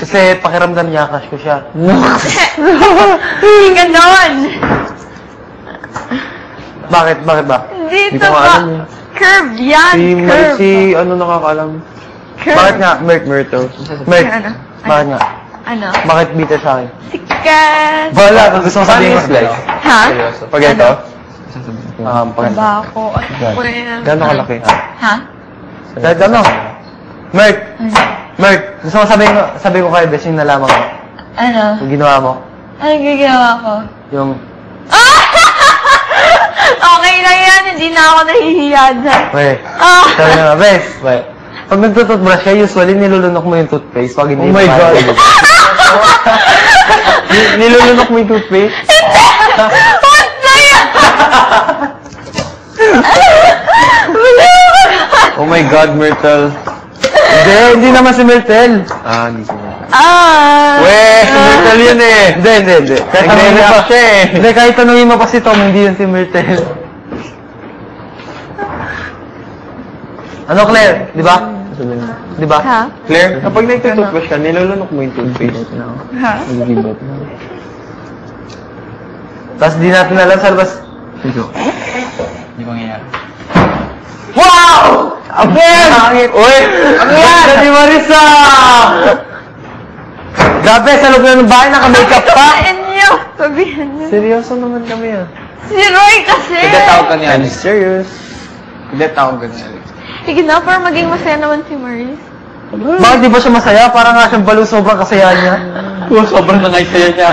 Kasi pakiramdam niya, crush ko siya. Hindi ganon. Bakit? Bakit ba? Dito ko ba? alam eh. Curve yan, curve. Ano nakakaalam? Curve. Bakit nga? Myrtle. Mert, Ano? bakit nga? Ano? Bakit bitter sa akin? Sikat. Wala, kung gusto mo sabihin ko. Like, Ha? Pag ito? Pag ito. Tabako at kwel. Gano'ng kalaki? Ha? Kahit ano? Mert! Mert! Gusto mo sabihin ko kay Bes yung nalaman ko? Ano? Yung ginawa mo? Ano gagawa ko? Yung... Okay na yan, hindi na ako nahihiya dyan. Wait. Ah! Sabi na, Bes! Wait. Pag nagtututbrush ka, usually nilulunok mo yung toothpaste. Pag hindi Oh my mo God. Nilulunok mo yung toothpaste? What na yan? oh my God, Myrtle. Hindi naman si Myrtle. Hindi ko. Weh, si Myrtle yun eh. Hindi. Kahit tanongin mo pa siya eh. Hindi, kahit tanongin mo pa si Tom, hindi yun si Myrtle. Ano, Claire? Di ba? Di ba? Ha? Claire, kapag nagtututbrush ka, nilulunok mo yung toothpaste. Ha? Nagigibot na. Tapos di natin alam sa labas. Hindi mangyayari. Wow! Abel! Uy! Ano yan? Ni Marisa! Grabe, sa loob na ng bahay, naka-makeup pa. Sabihan niyo. Sabihan niyo. Seryoso naman kami ah. Si Roy kasi. Hindi tawag ka niya. I'm serious. Hindi tawag ka niya. Sige na, para maging masaya naman si Maris. Bakit di ba siya masaya? Parang nga siyang balo sobrang kasaya niya. Sobrang nangaysaya niya.